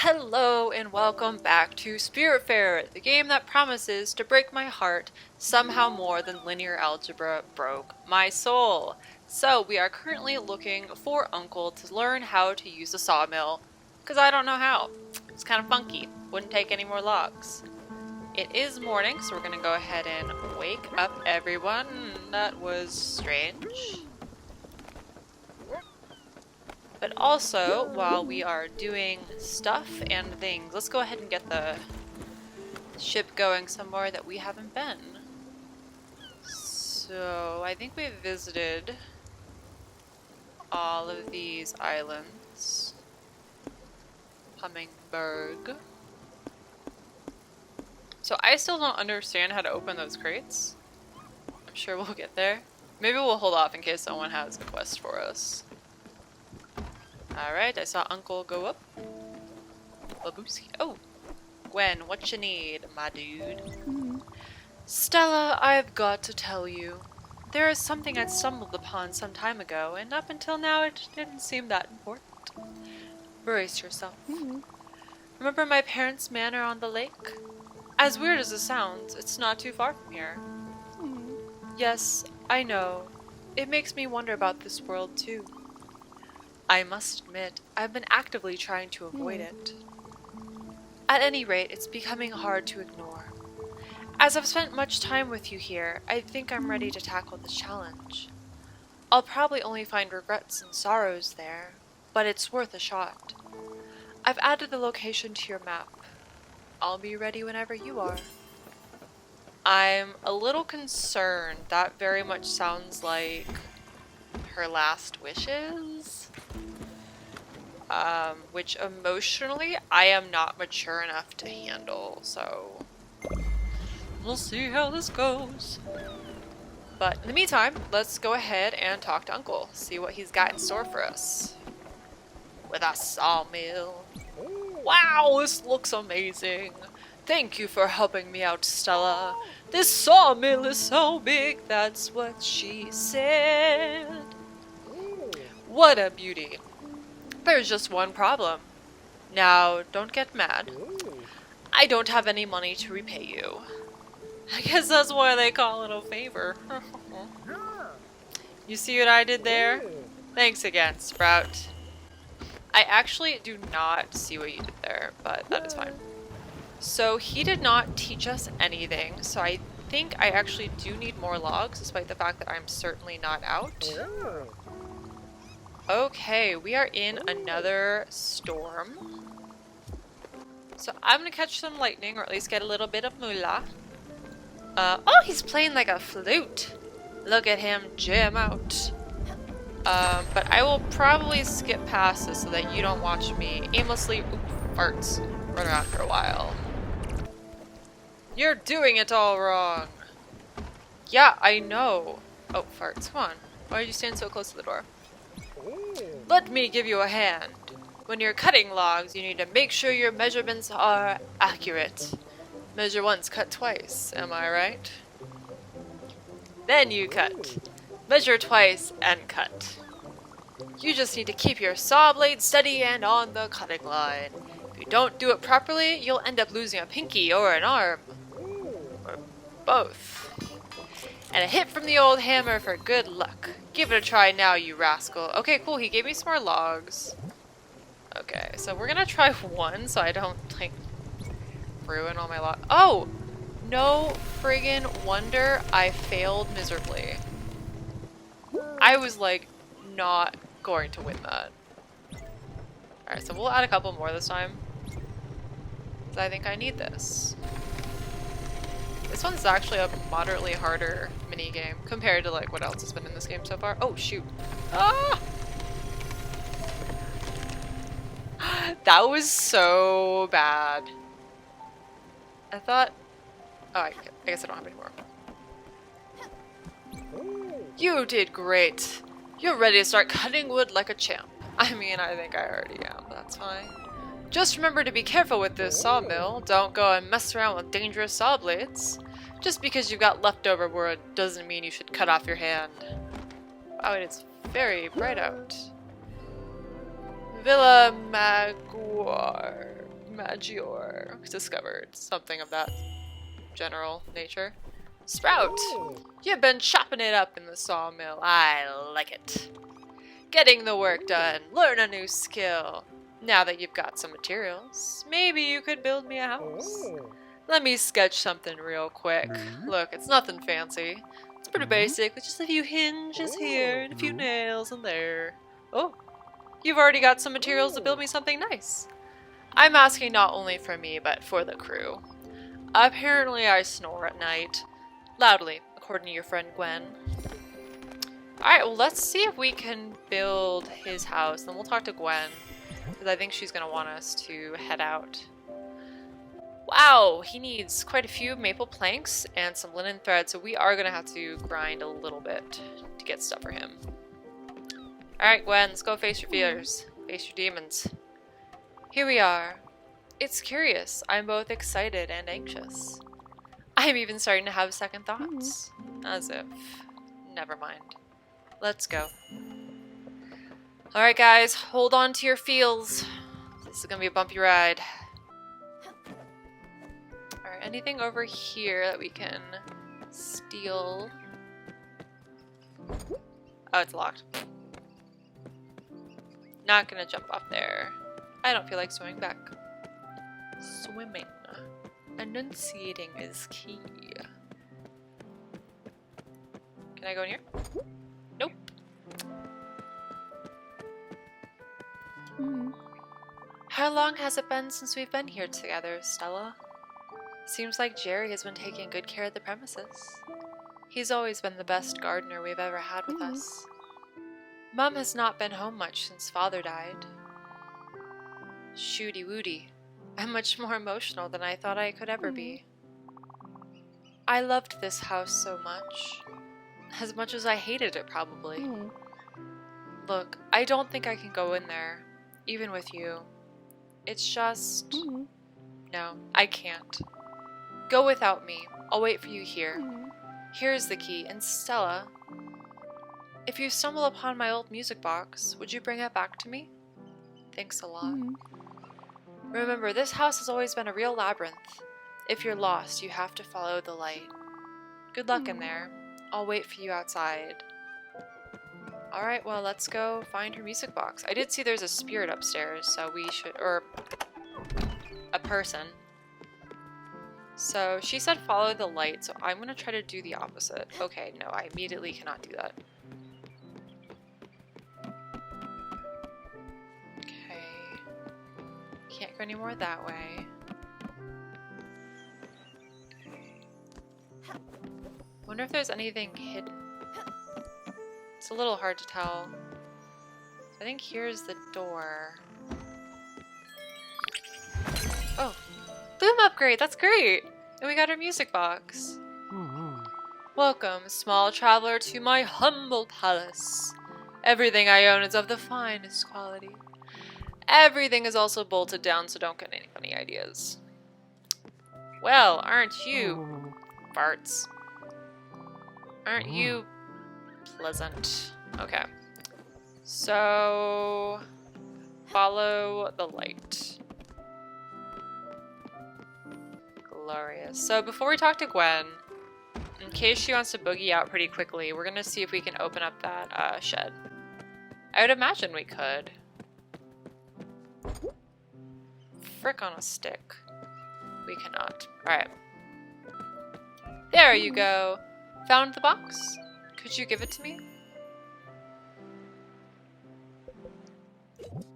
Hello and welcome back to Spiritfarer, the game that promises to break my heart somehow more than linear algebra broke my soul. So we are currently looking for Uncle to learn how to use a sawmill, because I don't know how. It's kind of funky. Wouldn't take any more logs. It is morning, so we're going to go ahead and wake up everyone. That was strange. But also, while we are doing stuff and things, let's go ahead and get the ship going somewhere that we haven't been. So, I think we've visited all of these islands. Hummingberg. So I still don't understand how to open those crates. I'm sure we'll get there. Maybe we'll hold off in case someone has a quest for us. Alright, I saw Uncle go up. Babuski. Oh! Gwen, what you need, my dude? Stella, I've got to tell you. There is something I stumbled upon some time ago, and up until now it didn't seem that important. Brace yourself. Remember my parents' manor on the lake? As weird as it sounds, it's not too far from here. Yes, I know. It makes me wonder about this world, too. I must admit, I've been actively trying to avoid it. At any rate, it's becoming hard to ignore. As I've spent much time with you here, I think I'm ready to tackle the challenge. I'll probably only find regrets and sorrows there, but it's worth a shot. I've added the location to your map. I'll be ready whenever you are. I'm a little concerned. That very much sounds like her last wishes. Which emotionally I am not mature enough to handle, so we'll see how this goes. But in the meantime, let's go ahead and talk to Uncle, see what he's got in store for us. With a sawmill. Wow, this looks amazing. Thank you for helping me out, Stella. This sawmill is so big, that's what she said. What a beauty. There's just one problem. Now, don't get mad. I don't have any money to repay you. I guess that's why they call it a favor. You see what I did there? Thanks again, Sprout. I actually do not see what you did there, but that is fine. So he did not teach us anything, so I think I actually do need more logs, despite the fact that I'm certainly not out. Okay, we are in another storm. So I'm gonna catch some lightning, or at least get a little bit of moolah. Oh, he's playing like a flute. Look at him jam out. But I will probably skip past this so that you don't watch me aimlessly farts run around for a while. You're doing it all wrong. Yeah, I know. Oh, farts, come on. Why did you stand so close to the door? Let me give you a hand. When you're cutting logs, you need to make sure your measurements are accurate. Measure once, cut twice, am I right? Then you cut. Measure twice and cut. You just need to keep your saw blade steady and on the cutting line. If you don't do it properly, you'll end up losing a pinky or an arm. Or both. And a hit from the old hammer for good luck. Give it a try now, you rascal. Okay, cool. He gave me some more logs. Okay, so we're gonna try one so I don't, like, ruin all my logs. Oh! No friggin' wonder I failed miserably. I was, like, not going to win that. Alright, so we'll add a couple more this time. Because I think I need this. This one's actually a moderately harder mini-game compared to like what else has been in this game so far. Oh shoot. Ah! That was so bad. I thought... Oh, I guess I don't have any more. You did great. You're ready to start cutting wood like a champ. I mean, I think I already am, but that's fine. Just remember to be careful with this sawmill. Don't go and mess around with dangerous saw blades. Just because you've got leftover wood doesn't mean you should cut off your hand. Wow, it's very bright out. Villa Maggiore discovered. Something of that general nature. Sprout! You've been chopping it up in the sawmill. I like it. Getting the work done. Learn a new skill. Now that you've got some materials, maybe you could build me a house. Let me sketch something real quick. Look, it's nothing fancy. It's pretty basic, with just a few hinges here and a few nails in there. Oh, you've already got some materials to build me something nice. I'm asking not only for me, but for the crew. Apparently I snore at night. Loudly, according to your friend Gwen. Alright, well let's see if we can build his house. Then we'll talk to Gwen, because I think she's going to want us to head out. Wow, he needs quite a few maple planks and some linen thread, so we are going to have to grind a little bit to get stuff for him. Alright, Gwen, let's go face your fears. Face your demons. Here we are. It's curious. I'm both excited and anxious. I'm even starting to have second thoughts. As if. Never mind. Let's go. Alright guys, hold on to your feels. This is gonna be a bumpy ride. Alright, anything over here that we can steal? Oh, it's locked. Not gonna jump off there. I don't feel like swimming back. Swimming. Enunciating is key. Can I go in here? Nope. How long has it been since we've been here together, Stella? Seems like Jerry has been taking good care of the premises. He's always been the best gardener we've ever had with us. Mum has not been home much since Father died. Shooty woody. I'm much more emotional than I thought I could ever be. I loved this house so much. As much as I hated it, probably. Look, I don't think I can go in there, even with you. It's just... No, I can't. Go without me. I'll wait for you here. Here's the key, and Stella, if you stumble upon my old music box, would you bring it back to me? Thanks a lot. Remember, this house has always been a real labyrinth. If you're lost, you have to follow the light. Good luck in there. I'll wait for you outside. Alright, well, let's go find her music box. I did see there's a spirit upstairs, so we should... or... a person. So, she said follow the light, so I'm gonna try to do the opposite. Okay, no, I immediately cannot do that. Okay. Can't go any more that way. Wonder if there's anything hidden. It's a little hard to tell. I think here's the door. Oh, boom upgrade, that's great! And we got our music box. Welcome, small traveler, to my humble palace. Everything I own is of the finest quality. Everything is also bolted down, so don't get any funny ideas. Well, aren't you farts? Aren't you pleasant? Okay. So, follow the light. Glorious. So before we talk to Gwen, in case she wants to boogie out pretty quickly, we're gonna see if we can open up that shed. I would imagine we could. Frick on a stick. We cannot. Alright. There you go. Found the box. Could you give it to me?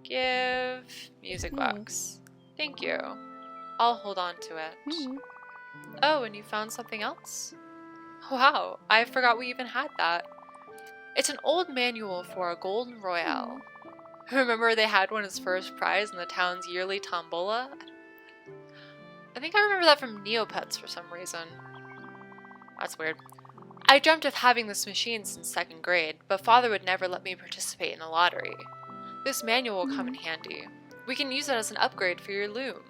Give music box. Thank you. I'll hold on to it. Oh, and you found something else? Wow, I forgot we even had that. It's an old manual for a golden royale. Remember they had one as first prize in the town's yearly tombola? I think I remember that from Neopets for some reason. That's weird. I dreamt of having this machine since 2nd grade, but Father would never let me participate in the lottery. This manual will come in handy. We can use it as an upgrade for your loom.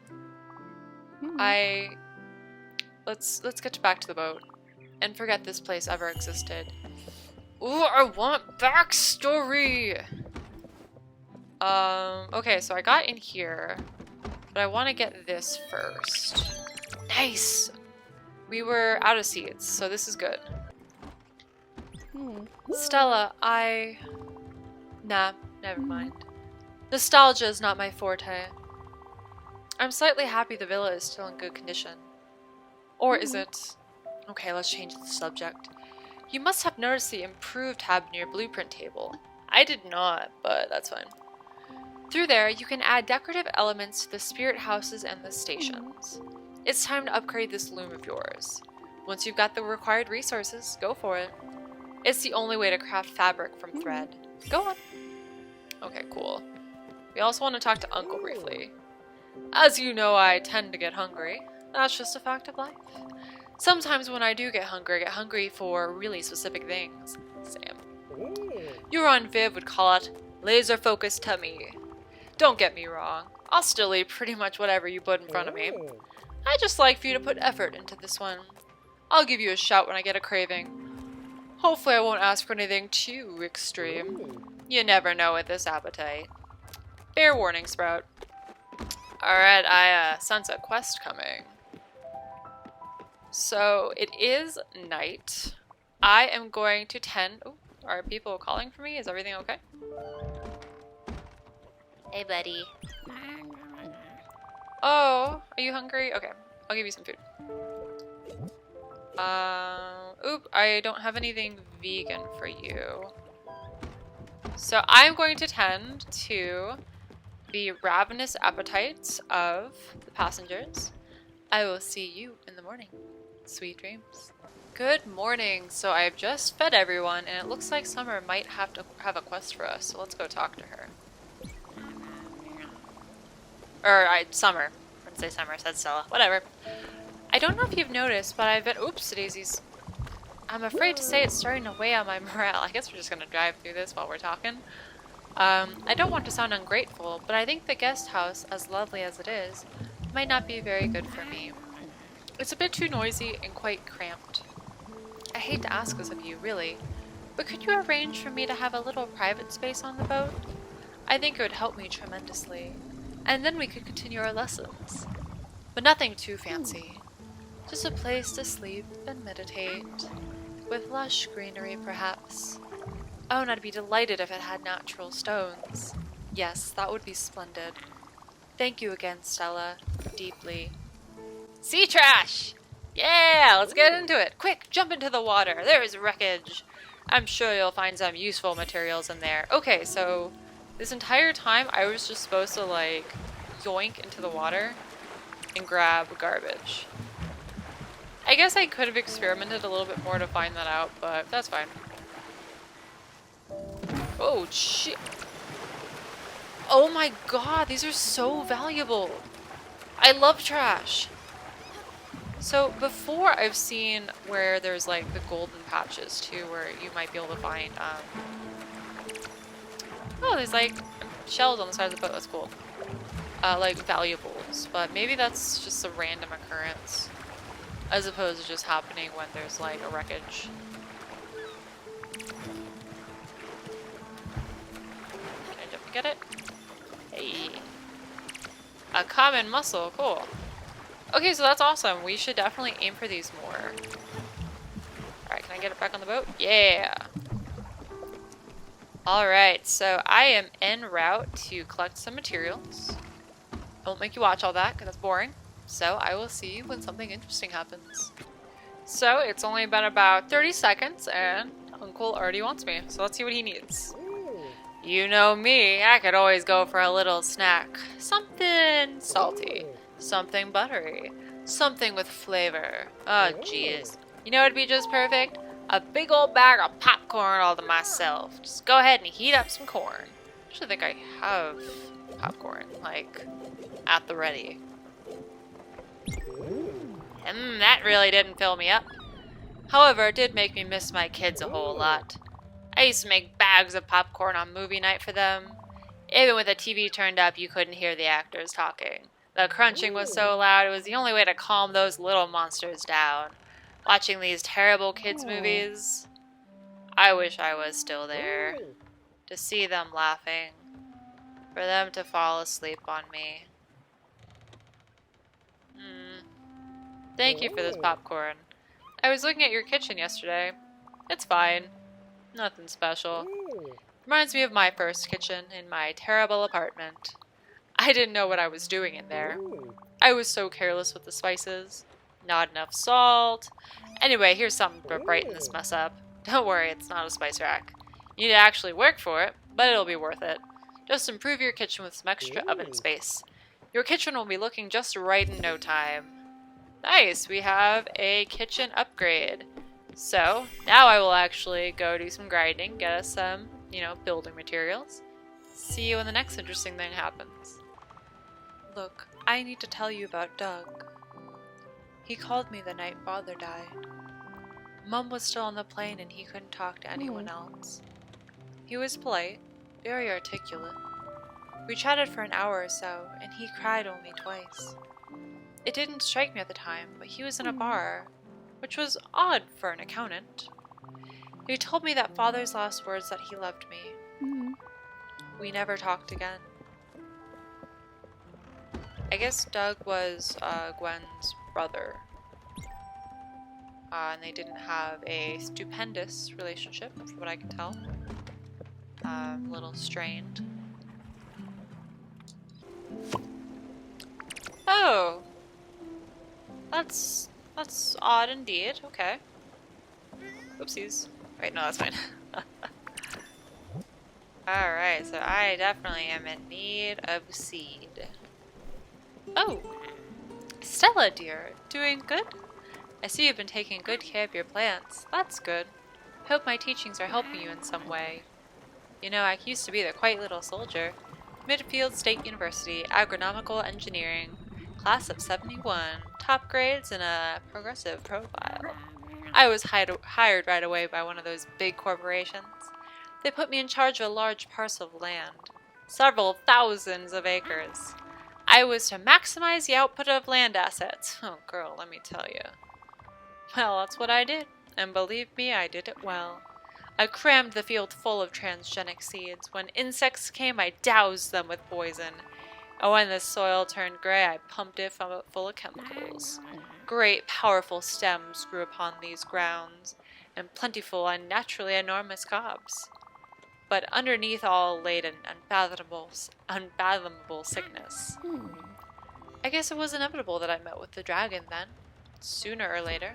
Let's get back to the boat and forget this place ever existed. Ooh, I want backstory! Okay, so I got in here, but I want to get this first. Nice! We were out of seeds, so this is good. Stella, Nah, never mind. Nostalgia is not my forte. I'm slightly happy the villa is still in good condition. Or is it? Okay, let's change the subject. You must have noticed the improved tab near your blueprint table. I did not, but that's fine. Through there, you can add decorative elements to the spirit houses and the stations. It's time to upgrade this loom of yours. Once you've got the required resources, go for it. It's the only way to craft fabric from thread. Go on. Okay, cool. We also want to talk to Uncle briefly. As you know, I tend to get hungry. That's just a fact of life. Sometimes when I do get hungry for really specific things. Sam. Euron Viv would call it laser-focused tummy. Don't get me wrong. I'll still eat pretty much whatever you put in front of me. I'd just like for you to put effort into this one. I'll give you a shout when I get a craving. Hopefully I won't ask for anything too extreme. You never know with this appetite. Fair warning, Sprout. Alright, I sense a quest coming. So, it is night. I am going to tend... Oh, are people calling for me? Is everything okay? Hey, buddy. Oh, are you hungry? Okay, I'll give you some food. Oop, I don't have anything vegan for you. So I'm going to tend to the ravenous appetites of the passengers. I will see you in the morning. Sweet dreams. Good morning. So I've just fed everyone, and it looks like Summer might have to have a quest for us. So let's go talk to her. Summer. I didn't say Summer, I said Stella. Whatever. I don't know if you've noticed, but I've been... Oops, daisies. I'm afraid to say it's starting to weigh on my morale. I guess we're just going to drive through this while we're talking. I don't want to sound ungrateful, but I think the guest house, as lovely as it is, might not be very good for me. It's a bit too noisy and quite cramped. I hate to ask this of you, really, but could you arrange for me to have a little private space on the boat? I think it would help me tremendously, and then we could continue our lessons. But nothing too fancy. Just a place to sleep and meditate, with lush greenery perhaps. Oh, and I'd be delighted if it had natural stones. Yes, that would be splendid. Thank you again, Stella. Deeply. Sea trash! Yeah, let's get into it. Quick, jump into the water. There is wreckage. I'm sure you'll find some useful materials in there. Okay, so this entire time I was just supposed to like yoink into the water and grab garbage. I guess I could have experimented a little bit more to find that out, but that's fine. Oh, shit. Oh my god, these are so valuable. I love trash. So before I've seen where there's like the golden patches too, where you might be able to find, oh, there's like shells on the side of the boat, that's cool. Like valuables, but maybe that's just a random occurrence. As opposed to just happening when there's like a wreckage. Can I jump and get it? Hey. A common mussel, cool. Okay, so that's awesome. We should definitely aim for these more. Alright, can I get it back on the boat? Yeah! Alright, so I am en route to collect some materials. I won't make you watch all that, because that's boring. So I will see you when something interesting happens. So it's only been about 30 seconds and Uncle already wants me. So let's see what he needs. You know me, I could always go for a little snack. Something salty, something buttery, something with flavor. Oh jeez. You know what'd be just perfect? A big old bag of popcorn all to myself. Just go ahead and heat up some corn. I actually think I have popcorn, like, at the ready. That really didn't fill me up. However, it did make me miss my kids a whole lot. I used to make bags of popcorn on movie night for them. Even with the TV turned up, you couldn't hear the actors talking. The crunching was so loud, it was the only way to calm those little monsters down. Watching these terrible kids' movies, I wish I was still there. To see them laughing. for them to fall asleep on me. Thank you for this popcorn. I was looking at your kitchen yesterday. It's fine. Nothing special. Reminds me of my first kitchen in my terrible apartment. I didn't know what I was doing in there. I was so careless with the spices. Not enough salt. Anyway, here's something to brighten this mess up. Don't worry, it's not a spice rack. You need to actually work for it, but it'll be worth it. Just improve your kitchen with some extra oven space. Your kitchen will be looking just right in no time. Nice, we have a kitchen upgrade. So, now I will actually go do some grinding, get us some, building materials. See you when the next interesting thing happens. Look, I need to tell you about Doug. He called me the night Father died. Mum was still on the plane and he couldn't talk to anyone else. He was polite, very articulate. We chatted for an hour or so, and he cried only twice. It didn't strike me at the time, but he was in a bar, which was odd for an accountant. He told me that Father's last words that he loved me. We never talked again. I guess Doug was Gwen's brother. And they didn't have a stupendous relationship, from what I can tell. A little strained. Oh! That's odd indeed. Okay. Oopsies. Wait, no, that's fine. Alright, so I definitely am in need of seed. Oh! Stella, dear. Doing good? I see you've been taking good care of your plants. That's good. Hope my teachings are helping you in some way. You know, I used to be the quite little soldier. Midfield State University, Agronomical Engineering. Class of 71. Top grades and a progressive profile. I was hired right away by one of those big corporations. They put me in charge of a large parcel of land. Several thousands of acres. I was to maximize the output of land assets. Oh, girl, let me tell you. Well, that's what I did. And believe me, I did it well. I crammed the field full of transgenic seeds. When insects came, I doused them with poison. And when the soil turned gray, I pumped it full of chemicals. Great, powerful stems grew upon these grounds, and plentiful and naturally enormous cobs. But underneath all laid an unfathomable sickness. I guess it was inevitable that I met with the dragon then, sooner or later.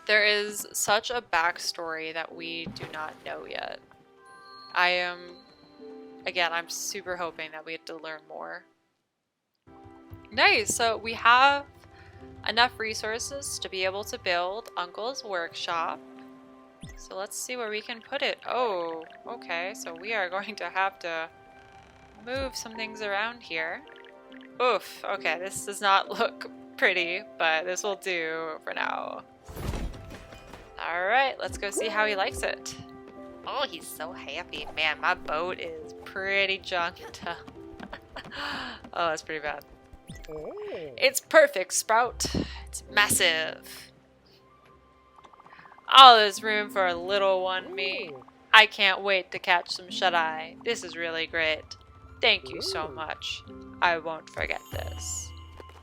There is such a backstory that we do not know yet. I'm super hoping that we get to learn more. Nice, so we have enough resources to be able to build Uncle's workshop. So let's see where we can put it. Oh, okay, so we are going to have to move some things around here. Oof, okay, this does not look pretty, but this will do for now. Alright, let's go see how he likes it. Oh, he's so happy. Man, my boat is pretty junked up. Oh, that's pretty bad. It's perfect, Sprout. It's massive. Oh, there's room for a little one me. I can't wait to catch some shut-eye. This is really great. Thank you so much. I won't forget this.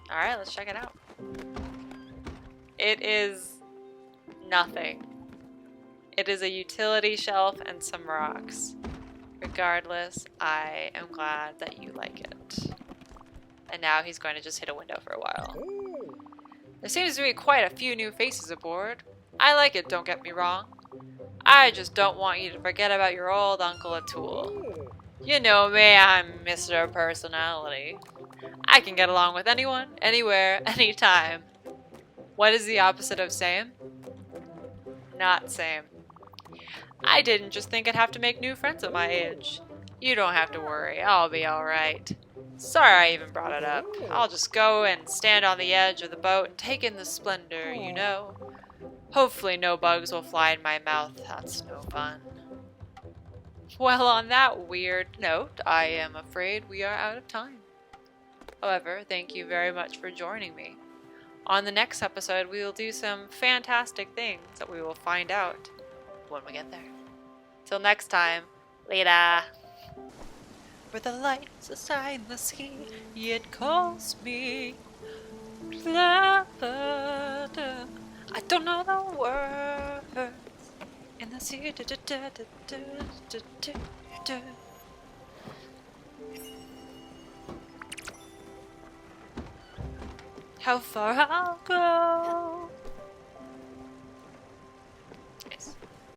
Alright, let's check it out. It is nothing. It is a utility shelf and some rocks. Regardless, I am glad that you like it. And now he's going to just hit a window for a while. There seems to be quite a few new faces aboard. I like it, don't get me wrong. I just don't want you to forget about your old Uncle Atul. You know me, I'm Mr. Personality. I can get along with anyone, anywhere, anytime. What is the opposite of same? Not same. I didn't just think I'd have to make new friends at my age. You don't have to worry, I'll be alright. Sorry I even brought it up. I'll just go and stand on the edge of the boat and take in the splendor, you know. Hopefully no bugs will fly in my mouth, that's no fun. Well, on that weird note, I am afraid we are out of time. However, thank you very much for joining me. On the next episode, we will do some fantastic things that we will find out. 'When we get there. Till next time, later. where the lights are sign the sea, it calls me. Blah, blah, blah. I don't know the words in the sea. Da, da, da, da, da, da, da, da. How far I'll go.